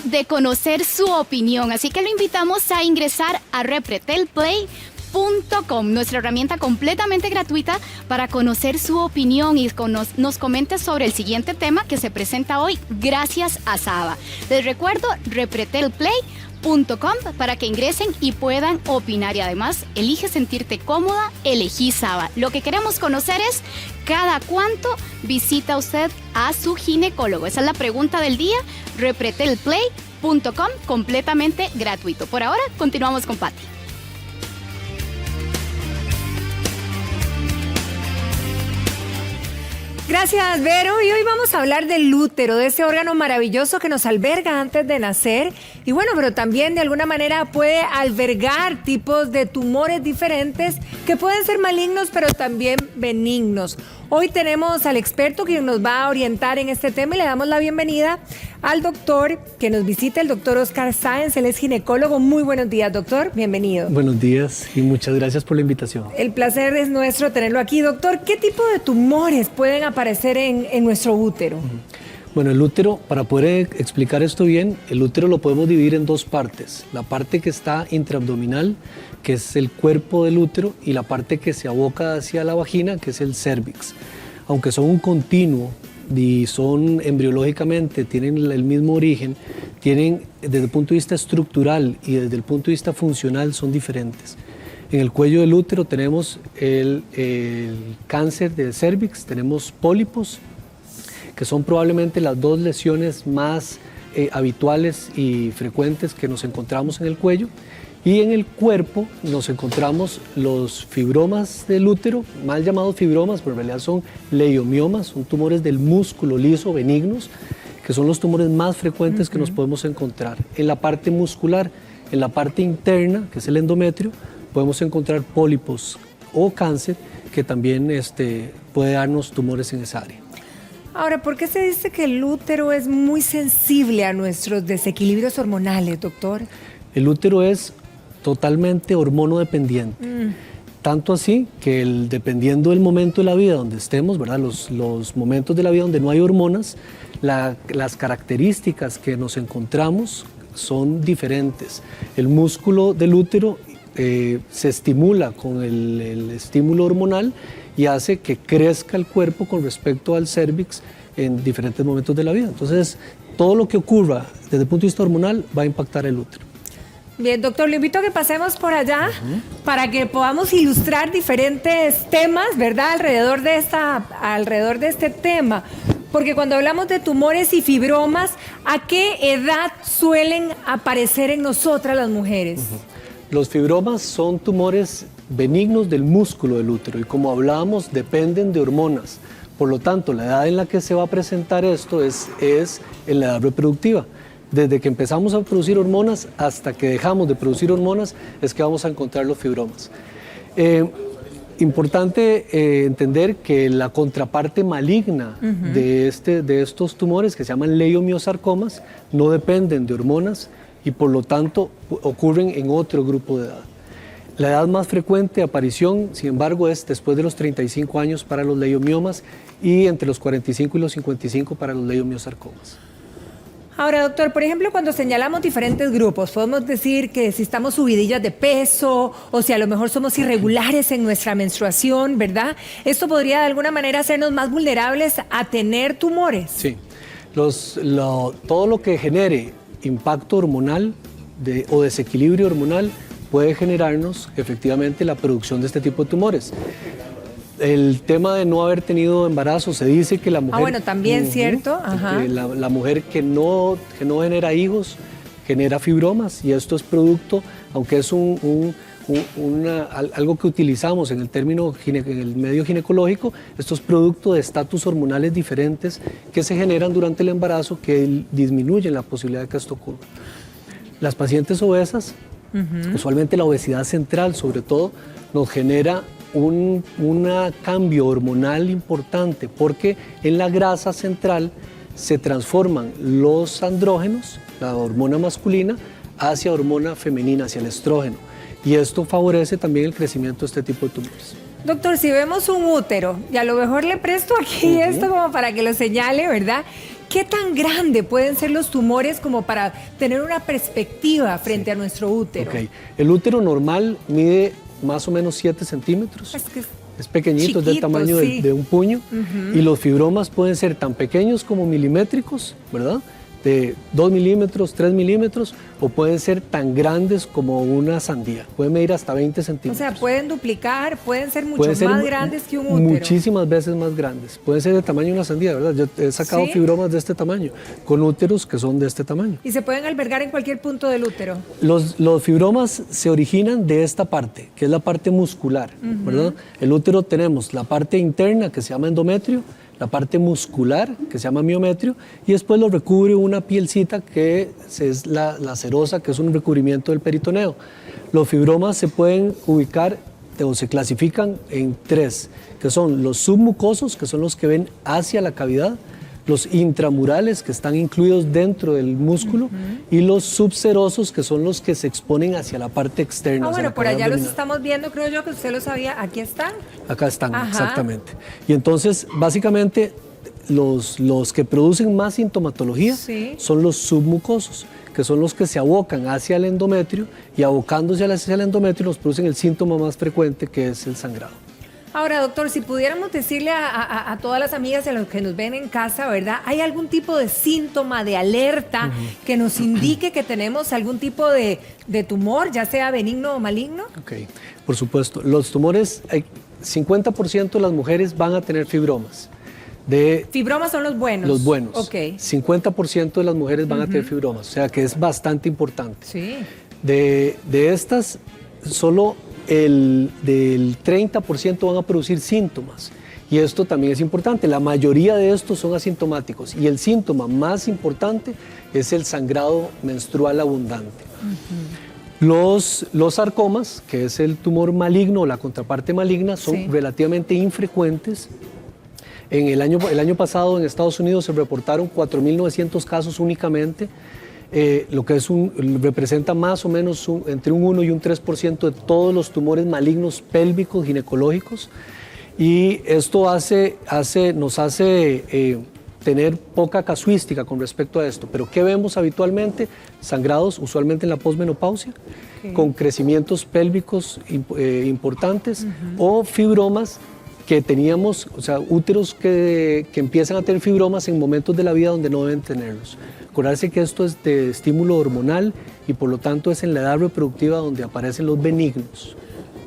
de conocer su opinión, así que lo invitamos a ingresar a repretelplay.com, nuestra herramienta completamente gratuita para conocer su opinión y nos comente sobre el siguiente tema que se presenta hoy gracias a Saba. Les recuerdo repretelplay.com para que ingresen y puedan opinar, y además elige sentirte cómoda, elegí Saba. Lo que queremos conocer es cada cuánto visita usted a su ginecólogo. Esa es la pregunta del día. repretelplay.com, completamente gratuito. Por ahora continuamos con Patti. Gracias, Vero. Y hoy vamos a hablar del útero, de ese órgano maravilloso que nos alberga antes de nacer. Y bueno, pero también de alguna manera puede albergar tipos de tumores diferentes que pueden ser malignos, pero también benignos. Hoy tenemos al experto que nos va a orientar en este tema y le damos la bienvenida al doctor que nos visita, el doctor Oscar Sáenz. Él es ginecólogo. Muy buenos días, doctor. Bienvenido. Buenos días y muchas gracias por la invitación. El placer es nuestro tenerlo aquí. Doctor, ¿qué tipo de tumores pueden aparecer en nuestro útero? Bueno, el útero, para poder explicar esto bien, el útero lo podemos dividir en dos partes. La parte que está intraabdominal, que es el cuerpo del útero, y la parte que se aboca hacia la vagina, que es el cérvix. Aunque son un continuo y son embriológicamente, tienen el mismo origen, tienen desde el punto de vista estructural y desde el punto de vista funcional son diferentes. En el cuello del útero tenemos el cáncer del cérvix, tenemos pólipos, que son probablemente las dos lesiones más habituales y frecuentes que nos encontramos en el cuello. Y en el cuerpo nos encontramos los fibromas del útero, mal llamados fibromas, pero en realidad son leiomiomas, son tumores del músculo liso benignos, que son los tumores más frecuentes que nos podemos encontrar. En la parte muscular, en la parte interna, que es el endometrio, podemos encontrar pólipos o cáncer, que también puede darnos tumores en esa área. Ahora, ¿por qué se dice que el útero es muy sensible a nuestros desequilibrios hormonales, doctor? El útero es totalmente hormonodependiente. Tanto así que dependiendo del momento de la vida donde estemos, ¿verdad? Los momentos de la vida donde no hay hormonas, las características que nos encontramos son diferentes. El músculo del útero se estimula con el estímulo hormonal y hace que crezca el cuerpo con respecto al cérvix en diferentes momentos de la vida. Entonces, todo lo que ocurra desde el punto de vista hormonal va a impactar el útero. Bien, doctor, le invito a que pasemos por allá para que podamos ilustrar diferentes temas, ¿verdad?, alrededor de este tema. Porque cuando hablamos de tumores y fibromas, ¿a qué edad suelen aparecer en nosotras las mujeres? Los fibromas son tumores benignos del músculo del útero y, como hablábamos, dependen de hormonas. Por lo tanto, la edad en la que se va a presentar esto es en la edad reproductiva. Desde que empezamos a producir hormonas hasta que dejamos de producir hormonas es que vamos a encontrar los fibromas. Importante entender que la contraparte maligna de estos tumores, que se llaman leiomiosarcomas, no dependen de hormonas y por lo tanto ocurren en otro grupo de edad. La edad más frecuente de aparición, sin embargo, es después de los 35 años para los leiomiomas y entre los 45 y los 55 para los leiomiosarcomas. Ahora, doctor, por ejemplo, cuando señalamos diferentes grupos, podemos decir que si estamos subidillas de peso o si a lo mejor somos irregulares en nuestra menstruación, ¿verdad? ¿Esto podría de alguna manera hacernos más vulnerables a tener tumores? Sí. Todo lo que genere impacto hormonal o desequilibrio hormonal puede generarnos efectivamente la producción de este tipo de tumores. El tema de no haber tenido embarazo, se dice que la mujer... bueno, también, ¿cierto? Ajá. La mujer que no genera hijos genera fibromas y esto es producto, aunque es algo que utilizamos en el medio ginecológico, esto es producto de estatus hormonales diferentes que se generan durante el embarazo que disminuyen la posibilidad de que esto ocurra. Las pacientes obesas, usualmente la obesidad central sobre todo, nos genera un cambio hormonal importante porque en la grasa central se transforman los andrógenos, la hormona masculina, hacia hormona femenina, hacia el estrógeno. Y esto favorece también el crecimiento de este tipo de tumores. Doctor, si vemos un útero, y a lo mejor le presto aquí esto como para que lo señale, ¿verdad? ¿Qué tan grande pueden ser los tumores como para tener una perspectiva frente a nuestro útero? Okay. El útero normal mide más o menos 7 centímetros. Es pequeñito, chiquito, es del tamaño de un puño. Y los fibromas pueden ser tan pequeños como milimétricos, ¿verdad? De 2 milímetros, 3 milímetros, o pueden ser tan grandes como una sandía. Pueden medir hasta 20 centímetros. O sea, pueden duplicar, pueden ser mucho más grandes que un útero. Muchísimas veces más grandes. Pueden ser del tamaño de una sandía, ¿verdad? Yo he sacado fibromas de este tamaño, con úteros que son de este tamaño. ¿Y se pueden albergar en cualquier punto del útero? Los fibromas se originan de esta parte, que es la parte muscular, ¿verdad? El útero tenemos la parte interna, que se llama endometrio, la parte muscular, que se llama miometrio, y después lo recubre una pielcita que es la serosa, que es un recubrimiento del peritoneo. Los fibromas se pueden ubicar o se clasifican en 3, que son los submucosos, que son los que ven hacia la cavidad, los intramurales, que están incluidos dentro del músculo, y los subserosos, que son los que se exponen hacia la parte externa. Bueno, por allá los estamos viendo, creo yo que usted lo sabía. Aquí están. Acá están, exactamente. Y entonces, básicamente, los que producen más sintomatología son los submucosos, que son los que se abocan hacia el endometrio, y abocándose hacia el endometrio nos producen el síntoma más frecuente, que es el sangrado. Ahora, doctor, si pudiéramos decirle a todas las amigas y a los que nos ven en casa, ¿verdad? ¿Hay algún tipo de síntoma, de alerta que nos indique que tenemos algún tipo de tumor, ya sea benigno o maligno? Ok, por supuesto. Los tumores, 50% de las mujeres van a tener fibromas. Fibromas son los buenos. Los buenos. Ok. 50% de las mujeres van a tener fibromas, o sea que es bastante importante. Sí. De estas, solo del 30% van a producir síntomas. Y esto también es importante. La mayoría de estos son asintomáticos. Y el síntoma más importante es el sangrado menstrual abundante. Los sarcomas, que es el tumor maligno o la contraparte maligna, son relativamente infrecuentes. El año pasado en Estados Unidos se reportaron 4.900 casos únicamente. Lo que representa más o menos entre un 1 y un 3% de todos los tumores malignos pélvicos ginecológicos, y esto nos hace tener poca casuística con respecto a esto. Pero ¿qué vemos habitualmente? Sangrados, usualmente en la posmenopausia, con crecimientos pélvicos importantes, o fibromas que teníamos, o sea, úteros que empiezan a tener fibromas en momentos de la vida donde no deben tenerlos. Acordarse que esto es de estímulo hormonal y por lo tanto es en la edad reproductiva donde aparecen los benignos.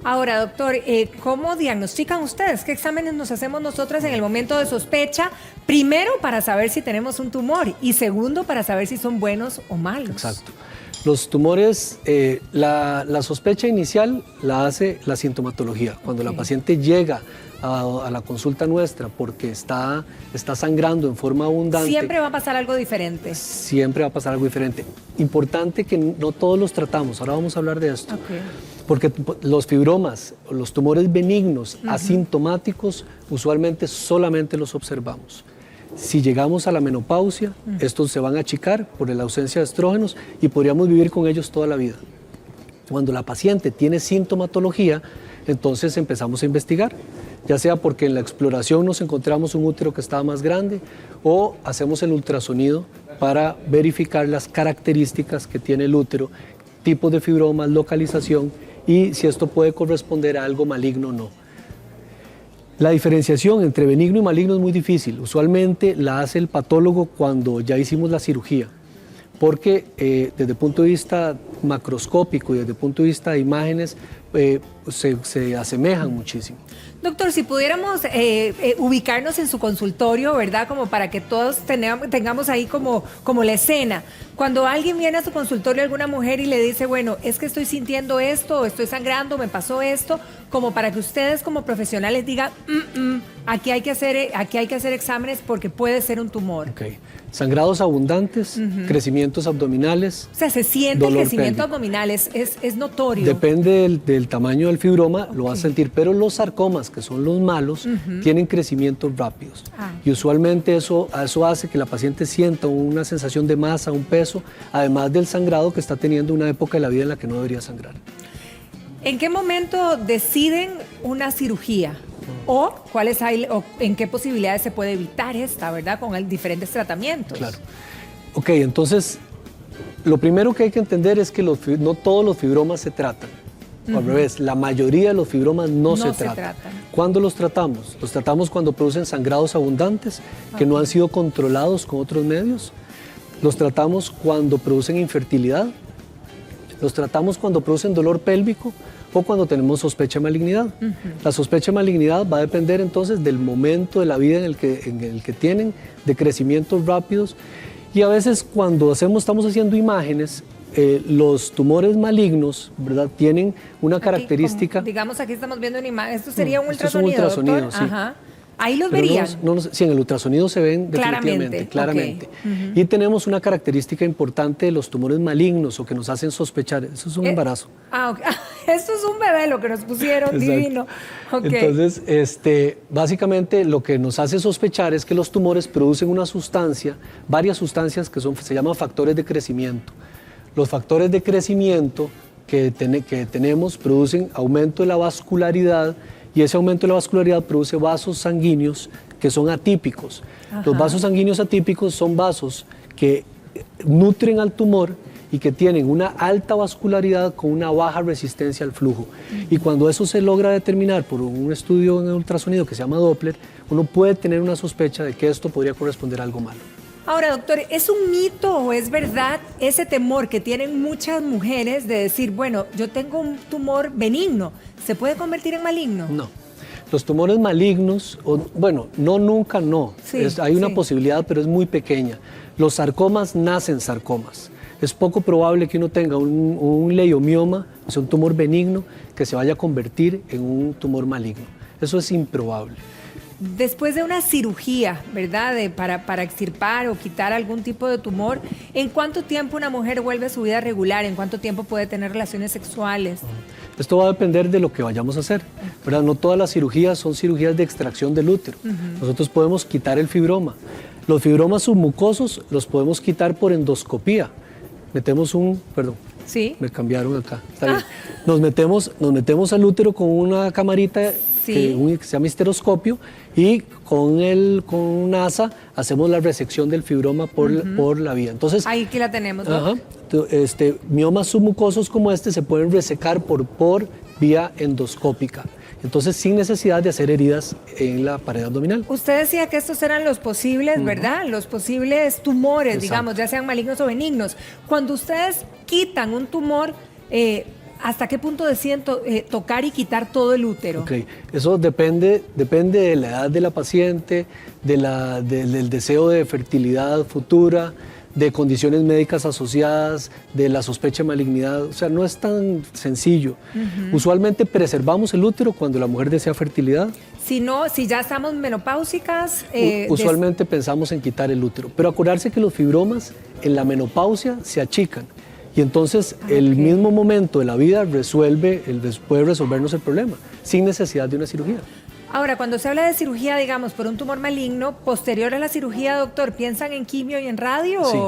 Ahora, doctor, ¿cómo diagnostican ustedes? ¿Qué exámenes nos hacemos nosotras en el momento de sospecha? Primero, para saber si tenemos un tumor, y segundo, para saber si son buenos o malos. Exacto. Los tumores, la sospecha inicial la hace la sintomatología. Cuando la paciente llega a la consulta nuestra porque está sangrando en forma abundante. Siempre va a pasar algo diferente. Siempre va a pasar algo diferente. Importante que no todos los tratamos. Ahora vamos a hablar de esto. Porque los fibromas, los tumores benignos, asintomáticos, usualmente solamente los observamos. Si llegamos a la menopausia, estos se van a achicar por la ausencia de estrógenos y podríamos vivir con ellos toda la vida. Cuando la paciente tiene sintomatología, entonces empezamos a investigar, ya sea porque en la exploración nos encontramos un útero que estaba más grande, o hacemos el ultrasonido para verificar las características que tiene el útero, tipos de fibromas, localización, y si esto puede corresponder a algo maligno o no. La diferenciación entre benigno y maligno es muy difícil. Usualmente la hace el patólogo cuando ya hicimos la cirugía, porque desde el punto de vista macroscópico y desde el punto de vista de imágenes se asemejan muchísimo. Doctor, si pudiéramos ubicarnos en su consultorio, ¿verdad? Como para que todos tengamos ahí como la escena. Cuando alguien viene a su consultorio, alguna mujer, y le dice, bueno, es que estoy sintiendo esto, o estoy sangrando, me pasó esto, como para que ustedes como profesionales digan, aquí hay que hacer exámenes porque puede ser un tumor. Okay. Sangrados abundantes, crecimientos abdominales. O sea, se siente el crecimiento abdominal, es notorio. Depende del tamaño del fibroma, lo vas a sentir, pero los sarcomas, que son los malos, tienen crecimientos rápidos. Y usualmente eso hace que la paciente sienta una sensación de masa, un peso, además del sangrado que está teniendo una época de la vida en la que no debería sangrar. ¿En qué momento deciden una cirugía? o cuáles hay, o en qué posibilidades se puede evitar esta, ¿verdad? Con diferentes tratamientos. Claro. Ok, entonces, lo primero que hay que entender es que no todos los fibromas se tratan. Al revés, la mayoría de los fibromas no se tratan. ¿Cuándo los tratamos? Los tratamos cuando producen sangrados abundantes que no han sido controlados con otros medios. Los tratamos cuando producen infertilidad. Los tratamos cuando producen dolor pélvico o cuando tenemos sospecha de malignidad. La sospecha de malignidad va a depender entonces del momento de la vida en el que tienen, de crecimientos rápidos. Y a veces cuando estamos haciendo imágenes, los tumores malignos, ¿verdad? Tienen una característica. Digamos, aquí estamos viendo una imagen. Esto sería un ultrasonido. Esto es un ultrasonido, doctor. sí. Ajá. Ahí los Pero verían. sí, en el ultrasonido se ven definitivamente, claramente. Okay. Y tenemos una característica importante de los tumores malignos o que nos hacen sospechar. Eso es un embarazo. Okay. Esto es un bebé lo que nos pusieron, divino. Okay. Entonces, básicamente lo que nos hace sospechar es que los tumores producen una sustancia, varias sustancias que se llaman factores de crecimiento. Los factores de crecimiento que tenemos producen aumento de la vascularidad y ese aumento de la vascularidad produce vasos sanguíneos que son atípicos. Ajá. Los vasos sanguíneos atípicos son vasos que nutren al tumor y que tienen una alta vascularidad con una baja resistencia al flujo. Y cuando eso se logra determinar por un estudio en el ultrasonido que se llama Doppler, uno puede tener una sospecha de que esto podría corresponder a algo malo. Ahora, doctor, ¿es un mito o es verdad ese temor que tienen muchas mujeres de decir, bueno, yo tengo un tumor benigno, ¿se puede convertir en maligno? No. Los tumores malignos, nunca no. Sí, hay una posibilidad, pero es muy pequeña. Los sarcomas nacen sarcomas. Es poco probable que uno tenga un leiomioma, o sea, un tumor benigno, que se vaya a convertir en un tumor maligno. Eso es improbable. Después de una cirugía, ¿verdad? Para extirpar o quitar algún tipo de tumor, ¿en cuánto tiempo una mujer vuelve a su vida regular? ¿En cuánto tiempo puede tener relaciones sexuales? Esto va a depender de lo que vayamos a hacer, ¿verdad? No todas las cirugías son cirugías de extracción del útero. Nosotros podemos quitar el fibroma. Los fibromas submucosos los podemos quitar por endoscopía. Sí. Me cambiaron acá. Está bien. Nos metemos al útero con una camarita que se llama histeroscopio y con un asa hacemos la resección del fibroma por la vía. Entonces, ahí que la tenemos, ¿no? Miomas submucosos como este se pueden resecar por vía endoscópica. Entonces, sin necesidad de hacer heridas en la pared abdominal. Usted decía que estos eran los posibles, ¿verdad? Los posibles tumores, digamos, ya sean malignos o benignos. Cuando ustedes quitan un tumor, ¿hasta qué punto deciden tocar y quitar todo el útero? Ok, eso depende de la edad de la paciente, del deseo de fertilidad futura, de condiciones médicas asociadas, de la sospecha de malignidad. O sea, no es tan sencillo. Usualmente preservamos el útero cuando la mujer desea fertilidad. Si ya estamos menopáusicas... Usualmente pensamos en quitar el útero, pero acordarse que los fibromas en la menopausia se achican. Y entonces el mismo momento de la vida puede resolvernos el problema, sin necesidad de una cirugía. Ahora, cuando se habla de cirugía, digamos, por un tumor maligno, posterior a la cirugía, doctor, ¿piensan en quimio y en radio? Sí.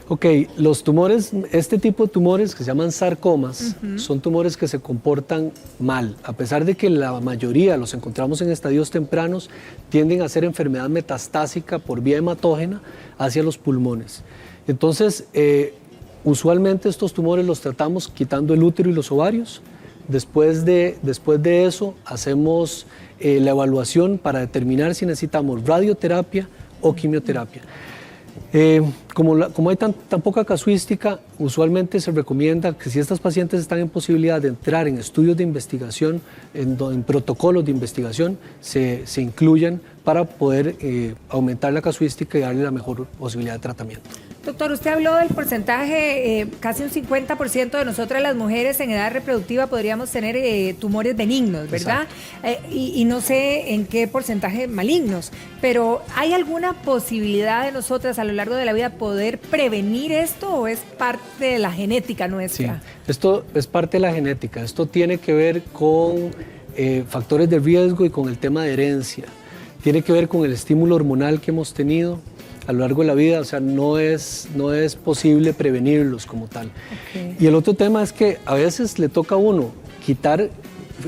Ok, los tumores, este tipo de tumores que se llaman sarcomas, son tumores que se comportan mal. A pesar de que la mayoría los encontramos en estadios tempranos, tienden a ser enfermedad metastásica por vía hematógena hacia los pulmones. Entonces, usualmente estos tumores los tratamos quitando el útero y los ovarios. Después de eso hacemos la evaluación para determinar si necesitamos radioterapia o quimioterapia. Como hay tan poca casuística, usualmente se recomienda que si estas pacientes están en posibilidad de entrar en estudios de investigación, en protocolos de investigación, se incluyan para poder aumentar la casuística y darle la mejor posibilidad de tratamiento. Doctor, usted habló del porcentaje, casi un 50% de nosotras las mujeres en edad reproductiva podríamos tener tumores benignos, ¿verdad? Y no sé en qué porcentaje malignos, pero ¿hay alguna posibilidad de nosotras a lo largo de la vida poder prevenir esto o es parte de la genética nuestra? Sí, esto es parte de la genética. Esto tiene que ver con factores de riesgo y con el tema de herencia. Tiene que ver con el estímulo hormonal que hemos tenido a lo largo de la vida, o sea, no es posible prevenirlos como tal. Okay. Y el otro tema es que a veces le toca a uno quitar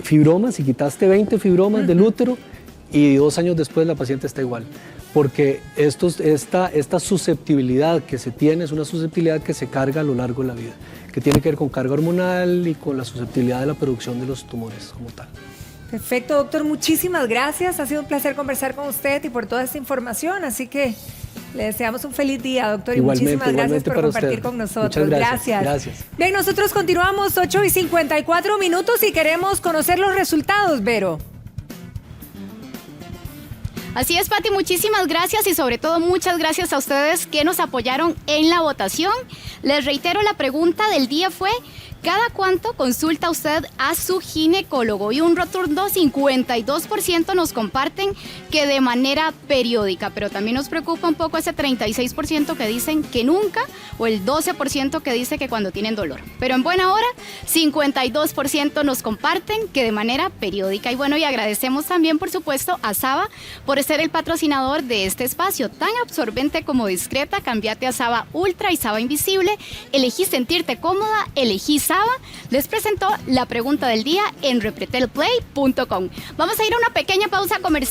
fibromas y quitaste 20 fibromas del útero y 2 años después la paciente está igual. Porque esta susceptibilidad que se tiene es una susceptibilidad que se carga a lo largo de la vida, que tiene que ver con carga hormonal y con la susceptibilidad de la producción de los tumores como tal. Perfecto, doctor, muchísimas gracias. Ha sido un placer conversar con usted y por toda esta información. Así que le deseamos un feliz día, doctor, y muchísimas gracias por compartir usted. con nosotros. Muchas gracias. Bien, nosotros continuamos 8:54 y queremos conocer los resultados, Vero. Así es, Pati, muchísimas gracias y sobre todo muchas gracias a ustedes que nos apoyaron en la votación. Les reitero, la pregunta del día fue: ¿cada cuánto consulta usted a su ginecólogo? Y un rotundo 52% nos comparten que de manera periódica, pero también nos preocupa un poco ese 36% que dicen que nunca, o el 12% que dice que cuando tienen dolor. Pero en buena hora, 52% nos comparten que de manera periódica. Y bueno, y agradecemos también, por supuesto, a Saba por ser el patrocinador de este espacio. Tan absorbente como discreta, cambiate a Saba Ultra y Saba Invisible. Elegí sentirte cómoda, elegí Saba. Les presentó la pregunta del día en repretelplay.com. Vamos a ir a una pequeña pausa comercial.